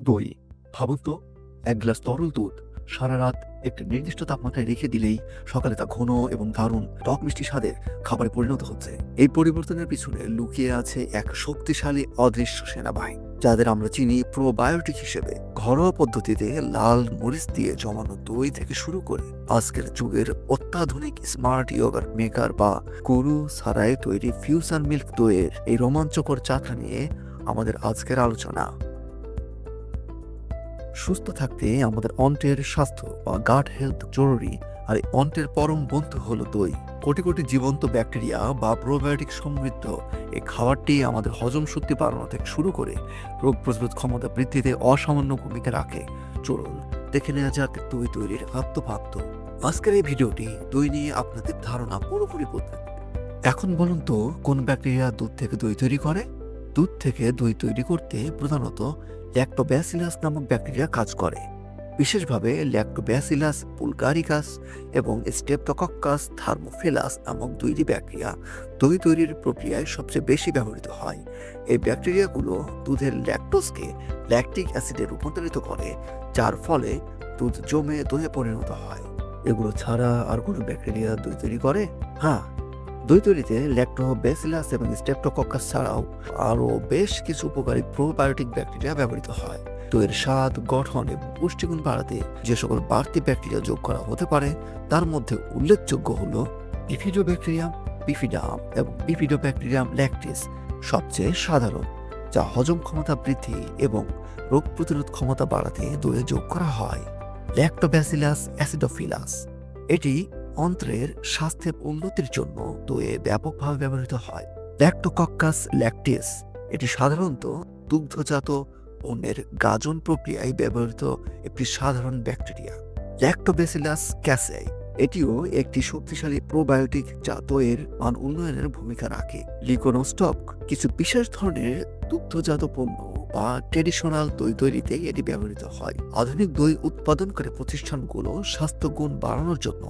দই। ভাবুন তো, এক গ্লাস তরল দুধ সারা রাত একটি নির্দিষ্ট তাপমাত্রায় রেখে দিলেই সকালে তা ঘন এবং দারুণ টক মিষ্টি স্বাদের খাবারে পরিণত হচ্ছে। এই পরিবর্তনের পিছনে লুকিয়ে আছে এক শক্তিশালী অদৃশ্য সেনাবাহিনী, যাদের আমরা চিনি প্রোবায়োটিক হিসেবে। ঘরোয়া পদ্ধতিতে লাল মরিচ দিয়ে জমানো দই থেকে শুরু করে আজকের যুগের অত্যাধুনিক স্মার্ট ইয়োগার্ট মেকার বা গরু ছাড়াই তৈরি ফিউশন মিল্ক দইয়ের এই রোমাঞ্চকর চাকা নিয়ে আমাদের আজকের আলোচনা। সুস্থ থাকতে আমাদের অন্ত্রের স্বাস্থ্য বা গাট হেলথ জরুরি, আর এই অন্ত্রের পরম বন্ধু হলো দই। কোটি কোটি জীবন্ত ব্যাকটেরিয়া বা প্রোবায়োটিক সমৃদ্ধ এই খাবারটি আমাদের হজম শক্তি বাড়ানো থেকে শুরু করে রোগ প্রতিরোধ ক্ষমতা বৃদ্ধিতে অসামান্য ভূমিকা রাখে। চলুন দেখে নেওয়া যাক দই তৈরির আত্মভাগ্য। আজকের এই ভিডিওটি দই নিয়ে আপনাদের ধারণা পুরোপুরি বদলে দেবে। এখন বলুন তো, কোন ব্যাকটেরিয়া দুধ থেকে দই তৈরি করে? দুধ থেকে দই তৈরি করতে প্রধানত ল্যাক্টোব্যাসিলাস নামক ব্যাকটেরিয়া কাজ করে। বিশেষভাবে ল্যাক্টোব্যাসিলাস বুলগারিকাস এবং স্ট্রেপ্টোকক্কাস থার্মোফিলাস নামক দুইটি ব্যাকটেরিয়া দই তৈরির প্রক্রিয়ায় সবচেয়ে বেশি ব্যবহৃত হয়। এই ব্যাকটেরিয়াগুলো দুধের ল্যাকটোজকে ল্যাকটিক অ্যাসিডে রূপান্তরিত করে, যার ফলে দুধ জমে দইয়ে পরিণত হয়। এগুলো ছাড়া আর কোনো ব্যাকটেরিয়া দই তৈরি করে? হ্যাঁ, দই তৈরিতে ল্যাক্টোব্যাসিলাস এবং স্ট্রেপ্টোকক্কাস ছাড়াও আরও বেশ কিছু উপকারী প্রোবায়োটিক ব্যাকটেরিয়া ব্যবহৃত হয়। দইয়ের স্বাদ, গঠন এবং পুষ্টিগুণ বাড়াতে যে সকল বাড়তি ব্যাকটেরিয়া যোগ করা হতে পারে তার মধ্যে উল্লেখযোগ্য হল বিফিডোব্যাকটেরিয়াম, বিফিডাম এবং বিফিডোব্যাকটেরিয়াম ল্যাকটিস সবচেয়ে সাধারণ, যা হজম ক্ষমতা বৃদ্ধি এবং রোগ প্রতিরোধ ক্ষমতা বাড়াতে দইয়ে যোগ করা হয়। ল্যাক্টোব্যাসিলাস অ্যাসিডোফিলাস, এটি অন্ত্রের স্বাস্থ্যের উন্নতির জন্য দইয়ে ব্যাপকভাবে ব্যবহৃত হয়। ল্যাক্টোকক্কাস ল্যাকটিস, এটি সাধারণত দুগ্ধজাত পণ্যের গাজন প্রক্রিয়ায় ব্যবহৃত একটি সাধারণ ব্যাকটেরিয়া। ল্যাক্টোব্যাসিলাস ক্যাসেই, এটিও একটি শক্তিশালী প্রোবায়োটিক যা দইয়ের মান উন্নয়নের ভূমিকা রাখে। লিকোনোস্টক, কিছু বিশেষ ধরনের দুগ্ধজাত পণ্য বা ট্রেডিশনাল দই তৈরিতে এটি ব্যবহৃত হয়। আধুনিক দই উৎপাদনকারী প্রতিষ্ঠানগুলো স্বাস্থ্যগুণ বাড়ানোর জন্য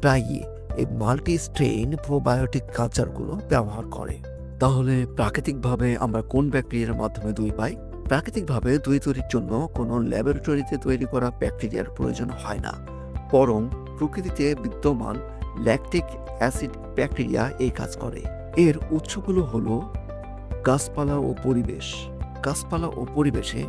প্রায়ই এই মাল্টি স্ট্রেইন প্রোবায়োটিক কালচারগুলো ব্যবহার করে। তাহলে প্রাকৃতিকভাবে আমরা কোন ব্যাকটেরিয়ার মাধ্যমে দই পাই? প্রাকৃতিকভাবে দই তৈরির জন্য কোনো ল্যাবরেটরিতে তৈরি করা ব্যাকটেরিয়ার প্রয়োজন হয় না, বরং প্রকৃতিতে বিদ্যমান ল্যাকটিক অ্যাসিড ব্যাকটেরিয়া এই কাজ করে। এর উৎসগুলো হলো গাছপালা ও পরিবেশ। গাছপালা ও পরিবেশে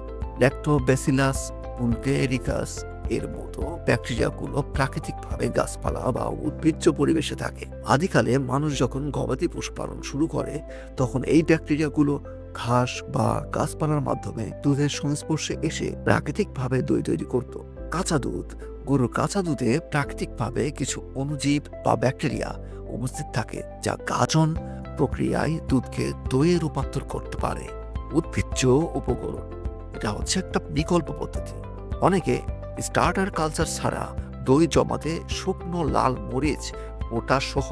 ল্যাক্টোব্যাসিলাস বুলগারিকাস এর মতো ব্যাকটেরিয়াগুলো প্রাকৃতিকভাবে গাছপালা বা উদ্ভিজ্জ পরিবেশে থাকে। আদিকালে মানুষ যখন গবাদি পশু পালন শুরু করে, তখন এই ব্যাকটেরিয়াগুলো ঘাস বা গাছপালার মাধ্যমে দুধের সংস্পর্শে এসে প্রাকৃতিকভাবে দই তৈরি করত। কাঁচা দুধ, গরুর কাঁচা দুধে প্রাকৃতিকভাবে কিছু অণুজীব বা ব্যাকটেরিয়া উপস্থিত থাকে, যা গাজন প্রক্রিয়ায় দুধকে দইয়ে রূপান্তর করতে পারে। উদ্ভিজ্জ উপকরণ, এটা হচ্ছে একটা বিকল্প পদ্ধতি। অনেকে স্টার্টার কালচার ছাড়া দই জমাতে শুকনো লাল মরিচ, ওটা সহ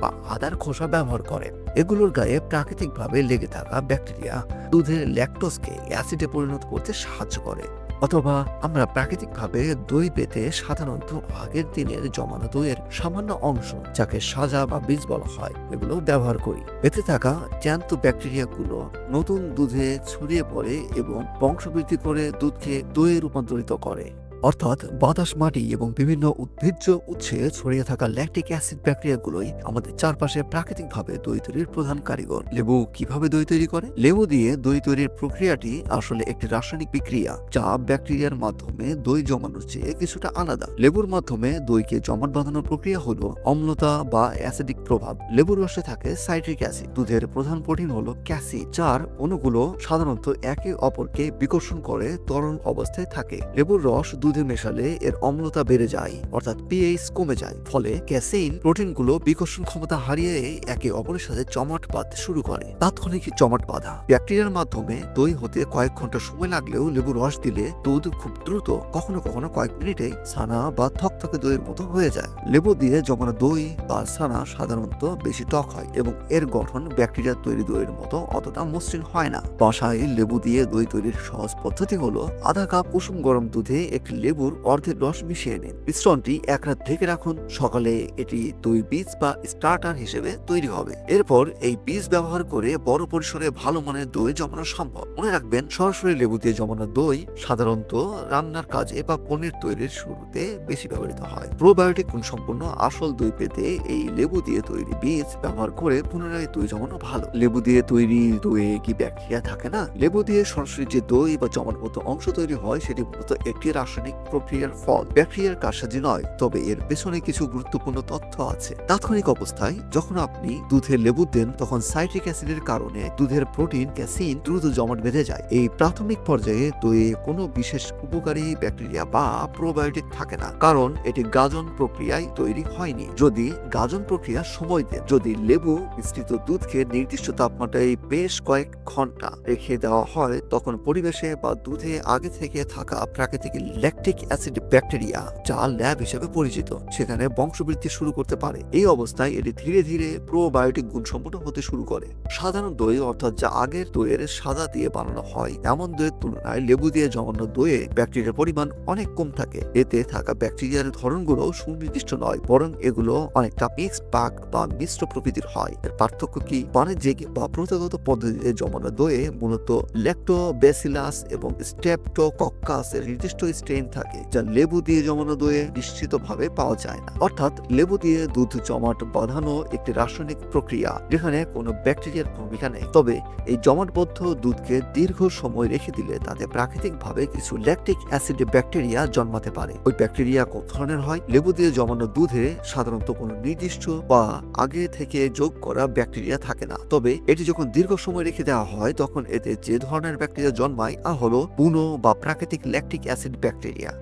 বা আদার খোসা ব্যবহার করে। এগুলোর গায়ে প্রাকৃতিকভাবে লেগে থাকা ব্যাকটেরিয়া দুধের ল্যাকটোজকে অ্যাসিডে পরিণত করতে সাহায্য করে। অথবা আমরা প্রাকৃতিকভাবে দই পেতে সাধারণত আগের দিনের জমানো দইয়ের সামান্য অংশ, যাকে সাজা বা বীজ বলা হয়, এগুলো ব্যবহার করি। বেঁচে থাকা জ্যান্ত ব্যাকটেরিয়াগুলো নতুন দুধে ছড়িয়ে পড়ে এবং বংশবৃদ্ধি করে দুধকে দইয়ে রূপান্তরিত করে। অর্থাৎ বাতাস, মাটি এবং বিভিন্ন উদ্ভিজ্জ উৎসে ছড়িয়ে থাকা ল্যাকটিক অ্যাসিড ব্যাকটেরিয়াগুলোই আমাদের চারপাশে প্রাকৃতিকভাবে দই তৈরির প্রধান কারিগর। লেবু কিভাবে দই তৈরি করে? লেবু দিয়ে দই তৈরির প্রক্রিয়াটি আসলে একটি রাসায়নিক বিক্রিয়া, যা ব্যাকটেরিয়ার মাধ্যমে দই জমানোর চেয়ে কিছুটা আলাদা। লেবুর মাধ্যমে দইকে জমাট বাঁধানোর প্রক্রিয়া হলো অম্লতা বা অ্যাসিডিক প্রভাব। লেবুর রসে থাকে সাইট্রিক অ্যাসিড। দুধের প্রধান প্রোটিন হলো ক্যাসি, যার অণুগুলো সাধারণত একে অপরকে বিকর্ষণ করে তরল অবস্থায় থাকে। লেবুর রস দুধে মেশালে এর অম্লতা বেড়ে যায়, অর্থাৎ পিএইচ কমে যায়। ফলে ক্যাসেইন প্রোটিনগুলো বিকর্ষণ ক্ষমতা হারিয়ে একে অপরের সাথে জমাট বাঁধতে শুরু করে। তাৎক্ষণিক জমাট বাঁধা। ব্যাকটেরিয়ার মাধ্যমে দই হতে কয়েক ঘন্টা সময় লাগলেও লেবু রস দিলে দুধ খুব দ্রুত, কখনো কখনো কয়েক মিনিটে ছানা বা থকথকে দইয়ের মতো হয়ে যায়। লেবু দিয়ে জমানো দই বা ছানা সাধারণত বেশি টক হয় এবং এর গঠন ব্যাকটেরিয়া তৈরি দইয়ের মতো অতটা মসৃণ হয় না। বাসায় লেবু দিয়ে দই তৈরির সহজ পদ্ধতি হলো আধা কাপ কুসুম গরম দুধে একটি লেবুর অর্ধেক রস মিশিয়ে নিন। মিশ্রণটি এক রাত ঢেকে রাখুন। সকালে এটি দই বীজ বা স্টার্টার হিসেবে তৈরি হবে। এরপর এই বীজ ব্যবহার করে বড় পরিসরে ভালো মানের দই জমানো সম্ভব। মনে রাখবেন, সরাসরি লেবু দিয়ে জমানো দই সাধারণত রান্নার কাজে বা পনির তৈরির শুরুতে বেশি ব্যবহৃত হয়। প্রোবায়োটিক গুণসম্পন্ন আসল দই পেতে এই লেবু দিয়ে তৈরি বীজ ব্যবহার করে পুনরায় দই জমানো ভালো। লেবু দিয়ে তৈরি দইয়ে কি ব্যাকটেরিয়া থাকে না? লেবু দিয়ে সরাসরি যে দই বা জমাট মতো অংশ তৈরি হয় সেটি মূলত একটি রাসায়নিক প্রক্রিয়ার ফল, ব্যাকটেরিয়ার কারসাজি নয়। তবে এর পেছনে কিছু গুরুত্বপূর্ণ তথ্য আছে। তাৎক্ষণিক অবস্থায় যখন আপনি দুধে লেবু দেন তখন সাইট্রিক অ্যাসিডের কারণে দুধের প্রোটিন ক্যাসিন দ্রুত জমাট বেঁধে যায়। এই প্রাথমিক পর্যায়ে দইয়ে কোনো বিশেষ উপকারী ব্যাকটেরিয়া বা প্রোবায়োটিক থাকে না, কারণ এটি গাজন প্রক্রিয়ায় তৈরি হয়নি। যদি গাজন প্রক্রিয়া সময় দেন, যদি লেবু মিশ্রিত দুধকে নির্দিষ্ট তাপমাত্রায় বেশ কয়েক ঘন্টা রেখে দেওয়া হয়, তখন পরিবেশে বা দুধে আগে থেকে থাকা প্রাকৃতিক ল্যাকটিক অ্যাসিড ব্যাকটেরিয়া, যা ল্যাব হিসেবে পরিচিত, সেখানে বংশবৃদ্ধি শুরু করতে পারে। এই অবস্থায় এটি ধীরে ধীরে প্রোবায়োটিক গুণসম্পন্ন হতে শুরু করে। সাধারণ দই, অর্থাৎ যা আগের দইয়ের সাদা দিয়ে বানানো হয় এমন দইয়ের তুলনায় লেবু দিয়ে জমানো দইয়ে ব্যাকটেরিয়ার পরিমাণ অনেক কম থাকে। এতে থাকা ব্যাকটেরিয়ার ধরনগুলো সুনির্দিষ্ট নয়, বরং এগুলো অনেকটা মিক্সড পাক বা মিশ্র প্রকৃতির হয়। এর পার্থক্য কি? বাণিজ্যিক বা প্রথাগত পদ্ধতিতে জমানো দইয়ে মূলত ল্যাক্টোব্যাসিলাস এবং স্ট্রেপ্টোকক্কাস এর নির্দিষ্ট স্ট্রেইন থাকে, যা লেবু দিয়ে জমানো দইয়ে নিশ্চিতভাবে পাওয়া যায় না। অর্থাৎ লেবু দিয়ে দুধ জমাট বাঁধানো একটি রাসায়নিক প্রক্রিয়া যেখানে কোনো ব্যাকটেরিয়ার ভূমিকা নেই। তবে এই জমাটবদ্ধ দুধকে দীর্ঘ সময় রেখে দিলে তাতে প্রাকৃতিকভাবে কিছু ল্যাকটিক অ্যাসিড ব্যাকটেরিয়া জন্মাতে পারে। ওই ব্যাকটেরিয়া কোন ধরনের হয়? লেবু দিয়ে জমানো দুধে সাধারণত কোনো নির্দিষ্ট বা আগে থেকে যোগ করা ব্যাকটেরিয়া থাকে না। তবে এটি যখন দীর্ঘ সময় রেখে দেওয়া হয় তখন এতে যে ধরনের ব্যাকটেরিয়া জন্মায় তা হলো বুনো বা প্রাকৃতিক ল্যাকটিক অ্যাসিড ব্যাকটেরিয়া।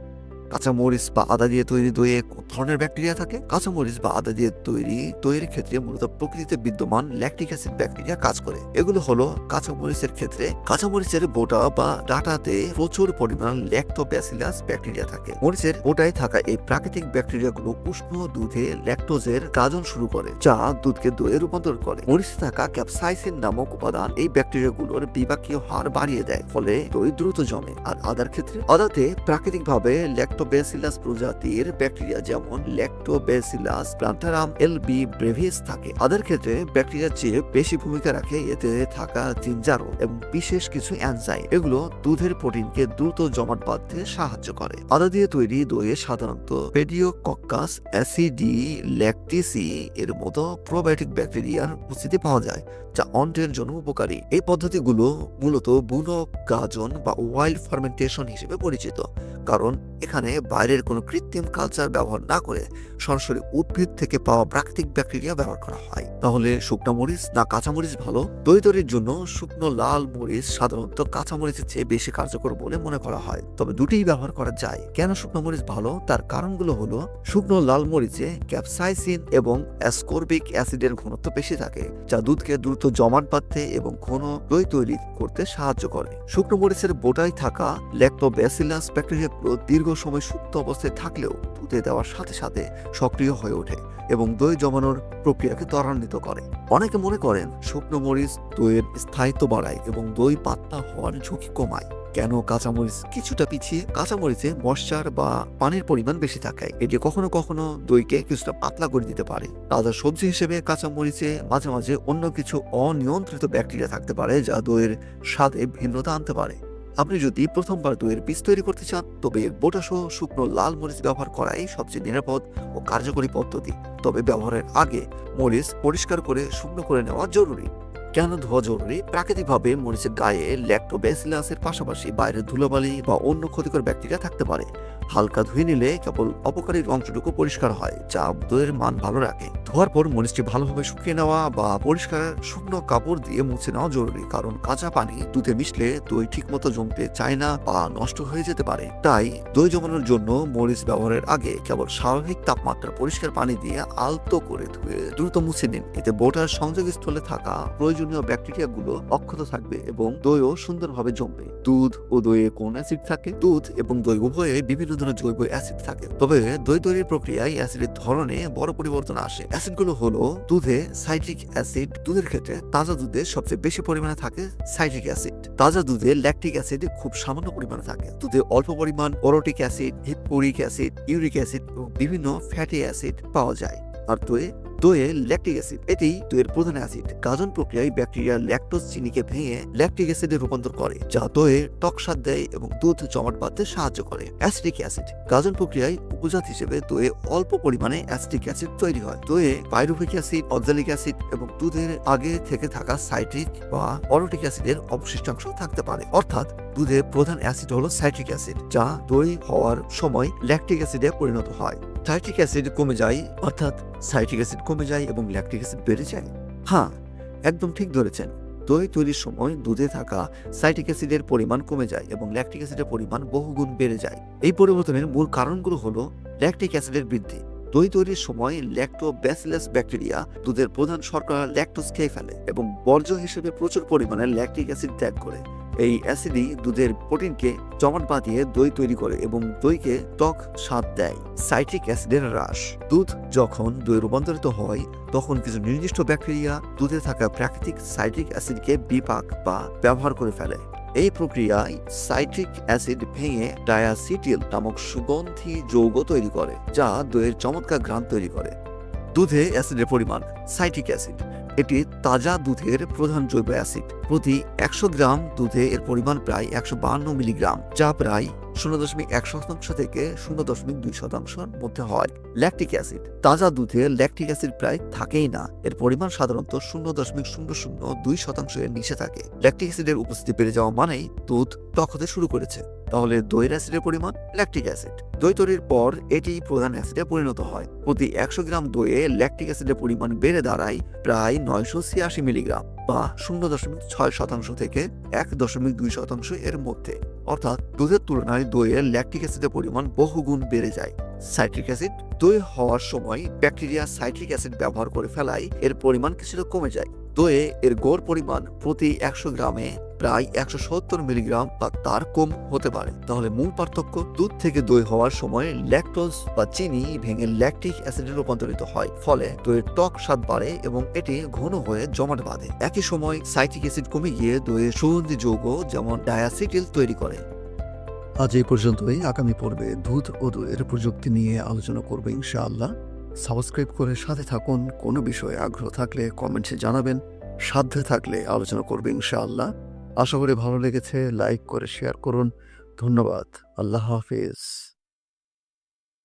কাঁচামরিচ বা আদা দিয়ে তৈরি দইয়ে কোন ধরনের ব্যাকটেরিয়া থাকে? কাঁচামরিচ বা আদা দিয়ে তৈরি দইয়ের ক্ষেত্রে মূলত প্রকৃতিতে বিদ্যমান ল্যাকটিক অ্যাসিড ব্যাকটেরিয়া কাজ করে। এগুলো হলো কাঁচামরিচের ক্ষেত্রে কাঁচামরিচের বোটা বা ডাঁটাতে প্রচুর পরিমাণ ল্যাক্টোব্যাসিলাস ব্যাকটেরিয়া থাকে। মরিচের বোটায় থাকা এই প্রাকৃতিক ব্যাকটেরিয়াগুলো উষ্ণ দুধে ল্যাকটোজের গাজন শুরু করে, যা দুধকে দইয়ে রূপান্তর করে। মরিচে থাকা ক্যাপসাইসিন নামক উপাদান এই ব্যাকটেরিয়াগুলোর বিপাকীয় হার বাড়িয়ে দেয়, ফলে দই দ্রুত জমে। আর আদার ক্ষেত্রে আদাতে প্রাকৃতিকভাবে ল্যাক্টোব্যাসিলাস প্রজাতির ব্যাকটেরিয়া যেমন ল্যাক্টোব্যাসিলাস প্লান্টারাম এলবি ব্রেভিস থাকে। আদার ক্ষেত্রে ব্যাকটেরিয়ার চেয়ে বেশি ভূমিকা রাখে এতে থাকা জিঞ্জারো এবং বিশেষ কিছু এনজাইম। এগুলো দুধের প্রোটিনকে দ্রুত জমাট বাঁধতে সাহায্য করে। আদা দিয়ে তৈরি দইয়ে সাধারণত পেডিওকক্কাস অ্যাসিডি ল্যাকটিসি এর মতো প্রোবায়োটিক ব্যাকটেরিয়ার উপস্থিতি পাওয়া যায়, যা অন্ত্রের জন্য উপকারী। এই পদ্ধতিগুলো মূলত বুনো গাজন বা ওয়াইল্ড ফার্মেন্টেশন হিসেবে পরিচিত, কারণ এখানে বাইরের কোনো কৃত্রিম কালচার ব্যবহার না করে সরাসরি উদ্ভিদ থেকে পাওয়া প্রাকৃতিক ব্যাকটেরিয়া ব্যবহার করা হয়। তাহলে শুকনো মরিচ না কাঁচা মরিচ ভালো? দই তৈরির জন্য শুকনো লাল মরিচ সাধারণত কাঁচা মরিচের চেয়ে বেশি কার্যকর বলে মনে করা হয়, তবে দুটিই ব্যবহার করা যায়। কেন শুকনো মরিচ ভালো? তার কারণগুলো হলো, শুকনো লাল মরিচে ক্যাপসাইসিন এবং অ্যাসকর্বিক অ্যাসিডের ঘনত্ব বেশি থাকে, যা দুধকে দ্রুত জমাট বাঁধতে এবং ঘন দই তৈরি করতে সাহায্য করে। শুকনো মরিচের বোটায় থাকা ল্যাক্টোব্যাসিলাস ব্যাকটেরিয়াগুলো দীর্ঘ সময় সুপ্ত অবস্থায় থাকলেও দুধে দেওয়ার সাথে সাথে সক্রিয় হয়ে ওঠে এবং দই জমানোর প্রক্রিয়াকে ত্বরান্বিত করে। অনেকে মনে করেন শুকনো মরিচ দইয়ের স্থায়িত্ব বাড়ায় এবং দই পাতলা হওয়ার ঝুঁকি কমায়। কেন কাঁচামরিচ কিছুটা পিছিয়ে? কাঁচামরিচে ময়শ্চার বা পানির পরিমাণ বেশি থাকায় এটি কখনো কখনো দইকে কিছুটা পাতলা করে দিতে পারে। তাজা সবজি হিসেবে কাঁচামরিচে মাঝে মাঝে অন্য কিছু অনিয়ন্ত্রিত ব্যাকটেরিয়া থাকতে পারে, যা দইয়ের স্বাদে ভিন্নতা আনতে পারে। আপনি যদি প্রথমবার দইয়ের বীজ তৈরি করতে চান তবে বোটা সহ শুকনো লাল মরিচ ব্যবহার করাই সবচেয়ে নিরাপদ ও কার্যকরী পদ্ধতি। তবে ব্যবহারের আগে মরিচ পরিষ্কার করে শুকনো করে নেওয়া জরুরি। কেন ধোয়া জরুরি? প্রাকৃতিকভাবে মরিচের গায়ে ল্যাক্টোব্যাসিলাসের পাশাপাশি বাইরের ধুলোবালি বা অন্য ক্ষতিকর ব্যাকটেরিয়া থাকতে পারে। হালকা ধুয়ে নিলে কেবল অপকারী অংশটুকু পরিষ্কার হয়, যা দইয়ের মান ভালো রাখে। ধোয়ার পর মরিচটি ভালোভাবে শুকিয়ে নেওয়া বা পরিষ্কার শুকনো কাপড় দিয়ে মুছে নেওয়া জরুরি, কারণ কাঁচা পানি দুধে মিশলে দই ঠিকমতো জমতে চায় না বা নষ্ট হয়ে যেতে পারে। তাই দই জমানোর জন্য মরিচ ব্যবহারের আগে কেবল স্বাভাবিক তাপমাত্রার পরিষ্কার পানি দিয়ে আলতো করে ধুয়ে দ্রুত মুছে নিন। এতে বোটার সংযোগস্থলে থাকা প্রয়োজনীয় ব্যাকটেরিয়াগুলো অক্ষত থাকবে এবং দইও সুন্দরভাবে জমবে। দুধ ও দইয়ে কোন অ্যাসিড থাকে? দুধ এবং দই উভয়ে বিভিন্ন ধরনের জৈব অ্যাসিড থাকে। তবে দই তৈরির প্রক্রিয়ায় অ্যাসিডের ধরনে বড় পরিবর্তন আসে। অ্যাসিডগুলো হলো দুধে সাইট্রিক অ্যাসিড। দুধের ক্ষেত্রে তাজা দুধে সবচেয়ে বেশি পরিমাণে থাকে সাইট্রিক অ্যাসিড। তাজা দুধে ল্যাকটিক অ্যাসিড খুব সামান্য পরিমাণে থাকে। দুধে অল্প পরিমাণ ওরোটিক অ্যাসিড, হিপোরিক অ্যাসিড, ইউরিক অ্যাসিড এবং বিভিন্ন ফ্যাটি অ্যাসিড পাওয়া যায়। আর দইয়ে ল্যাকটিক অ্যাসিড, এটি দইয়ের প্রধান অ্যাসিড। গাজন প্রক্রিয়ায় ব্যাকটেরিয়া ল্যাকটোজ চিনিকে ভেঙে ল্যাকটিক অ্যাসিডে রূপান্তর করে, যা দইয়ে টক স্বাদ দেয় এবং দুধ জমাট বাঁধতে সাহায্য করে। অ্যাসিডিক অ্যাসিড, গাজন প্রক্রিয়ায় উপজাত হিসেবে দইয়ে অল্প পরিমাণে অ্যাসিডিক অ্যাসিড তৈরি হয়। দইয়ে পাইরুভিক অ্যাসিড, অক্সালিক অ্যাসিড এবং দুধের আগে থেকে থাকা সাইট্রিক বা অরোটিক অ্যাসিডের অবশিষ্টাংশ থাকতে পারে। অর্থাৎ দুধের প্রধান অ্যাসিড হলো সাইট্রিক অ্যাসিড, যা দই হওয়ার সময় ল্যাকটিক অ্যাসিডে পরিণত হয়। সাইট্রিক অ্যাসিড কমে যায়, অর্থাৎ সাইট্রিক অ্যাসিড কমে যায় এবং ল্যাকটিক অ্যাসিড বেড়ে যায়। হ্যাঁ, একদম ঠিক ধরেছেন। দই তৈরির সময় দুধে থাকা সাইট্রিক অ্যাসিডের পরিমাণ কমে যায় এবং ল্যাকটিক অ্যাসিডের পরিমাণ বহুগুণ বেড়ে যায়। এই পরিবর্তনের মূল কারণগুলো হলো ল্যাকটিক অ্যাসিডের বৃদ্ধি। দই তৈরির সময় ল্যাক্টোব্যাসিলাস ব্যাকটেরিয়া দুধের প্রধান শর্করা ল্যাকটোজ খেয়ে ফেলে এবং বর্জ্য হিসেবে প্রচুর পরিমাণে ল্যাকটিক অ্যাসিড ত্যাগ করে। এই অ্যাসিডই দুধের প্রোটিনকে জমাট বাঁধিয়ে দই তৈরি করে এবং দইকে টক স্বাদ দেয়। সাইট্রিক অ্যাসিডের হ্রাস, দুধ যখন দই রূপান্তরিত হয় তখন কিছু নির্দিষ্ট ব্যাকটেরিয়া দুধে থাকা প্রাকৃতিক সাইট্রিক অ্যাসিডকে বিপাক বা ব্যবহার করে ফেলে। এই প্রক্রিয়ায় সাইট্রিক অ্যাসিড ভেঙে ডায়াসিটিল নামক সুগন্ধি যৌগ তৈরি করে, যা দইয়ের চমৎকার ঘ্রাণ তৈরি করে। দুধে অ্যাসিডের পরিমাণ, সাইট্রিক অ্যাসিড এটি তাজা দুধের প্রধান জৈব অ্যাসিড। প্রতি 100 গ্রাম দুধে এর পরিমাণ প্রায় 152 মিলিগ্রাম, যা প্রায় 0.1% থেকে 0.2%-র মধ্যে হয়। ল্যাকটিক অ্যাসিড, তাজা দুধে ল্যাকটিক অ্যাসিড প্রায় থাকেই না, এর পরিমাণ সাধারণত 0.002% এর নিচে থাকে। ল্যাকটিক অ্যাসিডের উপস্থিতি বেড়ে যাওয়া মানেই দুধ টক হতে শুরু করেছে। তাহলে দইয়ের অ্যাসিডের পরিমাণ, ল্যাকটিক অ্যাসিড। দই তৈরির পর এটি প্রধান অ্যাসিডে পরিণত হয়। প্রতি 100 গ্রাম দইয়ে ল্যাকটিক অ্যাসিডের পরিমাণ বেড়ে দাঁড়ায় প্রায় 986 মিলিগ্রাম বা 0.6% থেকে 1.2% এর মধ্যে। অর্থাৎ দুধের তুলনায় দইয়ের ল্যাকটিক অ্যাসিডের পরিমাণ বহুগুণ বেড়ে যায়। সাইট্রিক অ্যাসিড, দই হওয়ার সময় ব্যাকটেরিয়া সাইট্রিক অ্যাসিড ব্যবহার করে ফেলায় এর পরিমাণ কিছুটা কমে যায়। দইয়ে এর গড় পরিমাণ প্রতি 100 গ্রামে প্রায় 170 মিলিগ্রাম বা তার কম হতে পারে। তাহলে মূল পার্থক্য, দুধ থেকে দই হওয়ার সময় ল্যাকটোজ বা চিনি ভেঙে ল্যাকটিক অ্যাসিডে রূপান্তরিত হয়, ফলে দইয়ের টক স্বাদ বাড়ে এবং এটি ঘন হয়ে জমাট বাঁধে। একই সময় সাইট্রিক অ্যাসিড কমে গিয়ে দইয়ের সুগন্ধি যৌগ যেমন ডায়াসিটিল তৈরি করে। আজ এই পর্যন্তই। আগামী পর্বে দুধ ও দইয়ের প্রযুক্তি নিয়ে আলোচনা করবে ইনশাআল্লাহ। সাবস্ক্রাইব করে সাথে থাকুন। কোনো বিষয়ে আগ্রহ থাকলে কমেন্টে জানাবেন, সাধ্যে থাকলে আলোচনা করবে ইনশাআল্লাহ। আশা করি ভালো লেগেছে। লাইক করে শেয়ার করুন। ধন্যবাদ। আল্লাহ হাফেজ।